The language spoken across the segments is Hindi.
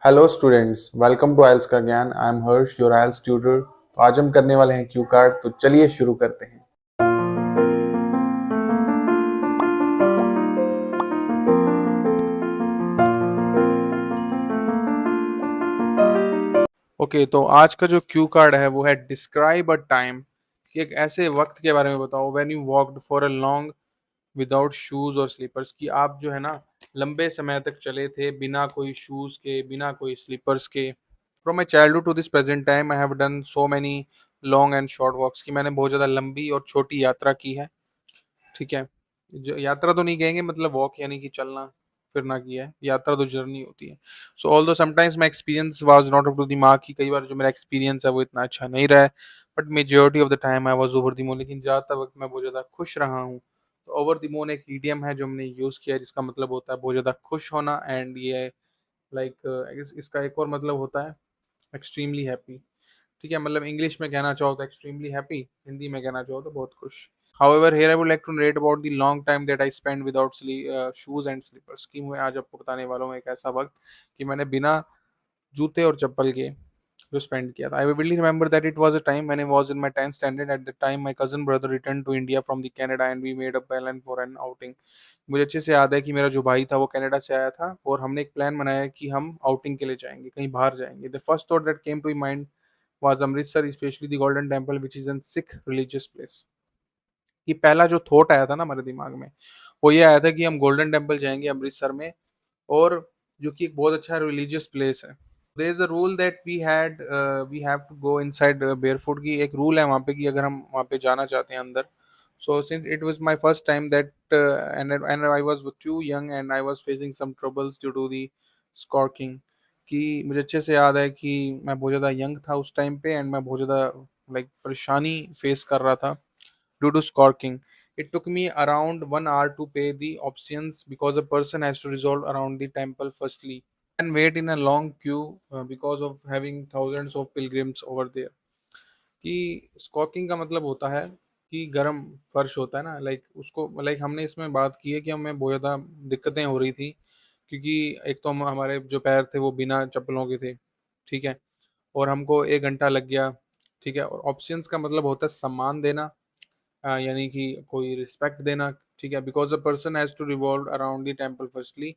Hello students, welcome to IELTS का ज्ञान। I am Harsh, your IELTS tutor. तो आज हम करने वाले हैं क्यू कार्ड। तो चलिए शुरू करते हैं। ओके, तो आज का जो क्यू कार्ड है वो है डिस्क्राइब अ टाइम कि एक ऐसे वक्त के बारे में बताओ when you walked for a long without shoes और स्लीपर्स, कि आप जो है ना लंबे समय तक चले थे बिना कोई शूज के, बिना कोई स्लीपर्स के। From my childhood to this present time I have done so many long and short walks, कि मैंने बहुत ज़्यादा लंबी और छोटी यात्रा की है। ठीक है, जो यात्रा तो नहीं कहेंगे, मतलब वॉक यानी कि चलना फिरना किया है, यात्रा तो जर्नी होती है। So although sometimes my experience was not up to the mark, कि कई बार जो मेरा एक्सपीरियंस है वो इतना अच्छा नहीं रहा है, but majority of the time I was over the moon. लेकिन ज़्यादातर वक्त मैं बहुत ज़्यादा खुश रहा हूँ। तो ओवर द मून एक ईडियम है जो हमने यूज़ किया है, जिसका मतलब होता है बहुत ज़्यादा खुश होना। एंड ये लाइक इसका एक और मतलब होता है एक्सट्रीमली हैप्पी। ठीक है, मतलब इंग्लिश में कहना चाहो तो एक्सट्रीमली हैप्पी, हिंदी में कहना चाहो तो बहुत खुश। However, here I would like to narrate about the long time that I spent without shoes and slippers, कि मैं आज आपको बताने वाला हूँ एक ऐसा वक्त कि मैंने बिना जूते और चप्पल के जो स्पेंड किया था। I vividly remember that it was a time when I was in my 10th standard. At the time, my cousin brother returned to India from the Canada and we made a plan for an outing. मुझे अच्छे से याद है कि मेरा जो भाई था वो कनाडा से आया था और हमने एक प्लान बनाया कि हम आउटिंग के लिए जाएंगे, कहीं बाहर जाएंगे। The first thought that came to mind was Amritsar, especially the Golden Temple, which is a Sikh religious place. कि पहला जो थॉट आया था ना हमारे दिमाग में, वो ये आया था कि हम गोल्डन टेम्पल जाएँगे अमृतसर में, और जो कि एक बहुत अच्छा रिलीजियस प्लेस है। There is a rule that we have to go inside barefoot, की एक रूल है वहाँ पे कि अगर हम वहाँ पे जाना चाहते हैं अंदर। So since it was my first time that and I was too young and I was facing some troubles due to the scorching, कि मुझे अच्छे से याद है कि मैं बहुत ज़्यादा यंग था उस टाइम पे एंड मैं बहुत ज़्यादा परेशानी फेस कर रहा था due to scorking. It took me around 1 hour to pay the options because a person has to resolve around the temple firstly and wait in a long queue because of having thousands of pilgrims over there. कि स्कॉकिंग का मतलब होता है कि गरम फर्श होता है ना, उसको हमने इसमें बात की है कि हमें बहुत ज़्यादा दिक्कतें हो रही थी, क्योंकि एक तो हमारे जो पैर थे वो बिना चप्पलों के थे। ठीक है, और हमको 1 घंटा लग गया। ठीक है, और ऑप्शंस का मतलब होता है सम्मान देना, यानी कि कोई रिस्पेक्ट देना। ठीक है, because a person has to revolve around the temple firstly,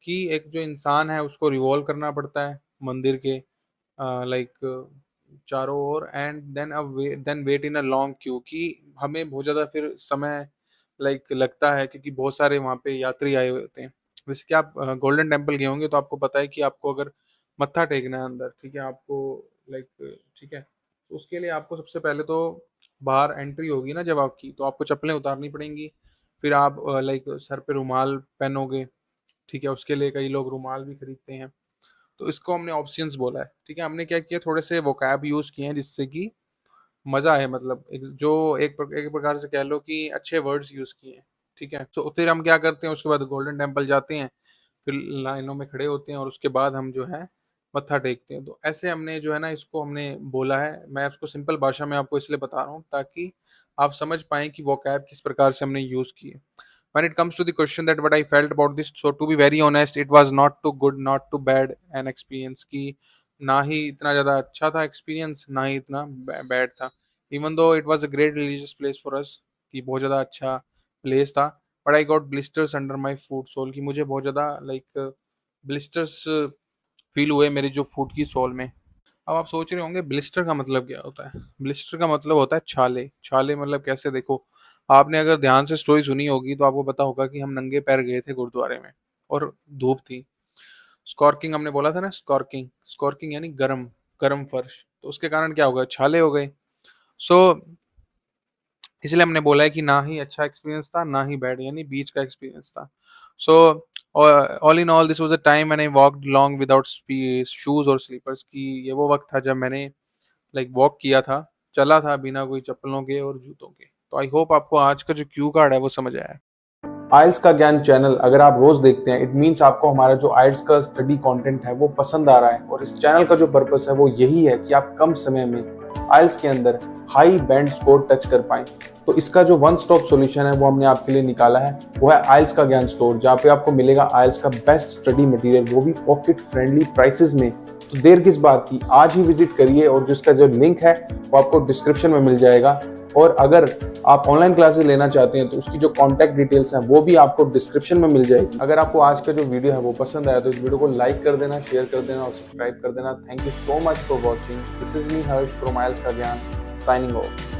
कि एक जो इंसान है उसको रिवॉल्व करना पड़ता है मंदिर के लाइक चारों ओर, and then wait in a long queue, कि हमें बहुत ज़्यादा फिर समय लगता है, क्योंकि बहुत सारे वहाँ पे यात्री आए हुए होते हैं। जैसे कि आप गोल्डन टेम्पल गए होंगे तो आपको पता है कि आपको अगर मत्था टेकना है अंदर, ठीक है, आपको लाइक ठीक है, तो उसके लिए आपको सबसे पहले तो बाहर एंट्री होगी ना जब आपकी, तो आपको चप्पलें उतारनी पड़ेंगी। फिर आप सर पे रुमाल पहनोगे। ठीक है, उसके लिए कई लोग रुमाल भी खरीदते हैं। तो इसको हमने ऑप्शंस बोला है। ठीक है, हमने क्या किया, थोड़े से वोकैब यूज़ किए हैं जिससे कि मज़ा आए, मतलब एक प्रकार से कह लो कि अच्छे वर्ड्स यूज़ किए हैं। ठीक है, तो फिर हम क्या करते हैं, उसके बाद गोल्डन टेम्पल जाते हैं, फिर लाइनों में खड़े होते हैं और उसके बाद हम जो है मत्था टेकते हैं। तो ऐसे हमने जो है ना इसको हमने बोला है। मैं उसको सिंपल भाषा में आपको इसलिए बता रहा हूँ ताकि आप समझ पाएँ कि वोकैब किस प्रकार से हमने यूज़ की है। When it comes to the question that what I felt about this, so to be very honest, it was not too good, not too bad an experience, कि ना ही इतना ज़्यादा अच्छा था एक्सपीरियंस, ना ही इतना बैड था। Even though it was a great religious place for us, कि बहुत ज़्यादा अच्छा प्लेस था, but I got blisters under my foot sole, कि मुझे बहुत ज़्यादा ब्लिस्टर्स फील हुए मेरी जो फुट की सोल में। अब आप सोच रहे होंगे ब्लिस्टर का मतलब क्या होता है? ब्लिस्टर का मतलब होता है छाले। छाले मतलब कैसे, देखो, आपने अगर ध्यान से स्टोरी सुनी होगी तो आपको पता होगा कि हम नंगे पैर गए थे गुरुद्वारे में और धूप थी। स्कॉर्किंग हमने बोला था ना, स्कॉर्किंग, स्कॉर्किंग यानी गरम, गरम फर्श। तो उसके कारण क्या हो गया, छाले हो गए। सो इसलिए हमने बोला है कि ना ही अच्छा एक्सपीरियंस था, ना ही बैड, यानी बीच का एक्सपीरियंस था। So all in all this was a time when I walked long without shoes और स्लीपर्स, कि ये वो वक़्त था जब मैंने वॉक किया था, चला था बिना कोई चप्पलों के और जूतों के। तो आई होप आपको आज का जो क्यू कार्ड है वो समझ आया है। आइल्स का ज्ञान चैनल अगर आप रोज देखते हैं, इट मीन्स आपको हमारा जो आइल्स का स्टडी कंटेंट है वो पसंद आ रहा है। और इस चैनल का जो पर्पस है वो यही है कि आप कम समय में आइल्स के अंदर हाई बैंड स्कोर टच कर पाएं। तो इसका जो वन स्टॉप सॉल्यूशन है वो हमने आपके लिए निकाला है, वो है आइल्स का ज्ञान स्टोर, जहाँ पे आपको मिलेगा आइल्स का बेस्ट स्टडी मटेरियल, वो भी पॉकेट फ्रेंडली प्राइसेस में। तो देर किस बात की, आज ही विजिट करिए और जिसका जो लिंक है वो आपको डिस्क्रिप्शन में मिल जाएगा। और अगर आप ऑनलाइन क्लासेस लेना चाहते हैं तो उसकी जो कॉन्टैक्ट डिटेल्स हैं वो भी आपको डिस्क्रिप्शन में मिल जाएगी। अगर आपको आज का जो वीडियो है वो पसंद आया तो इस वीडियो को लाइक कर देना, शेयर कर देना और सब्सक्राइब कर देना। Thank you so much for watching. This is me Harsh from आइल्स का ज्ञान, साइनिंग ऑफ।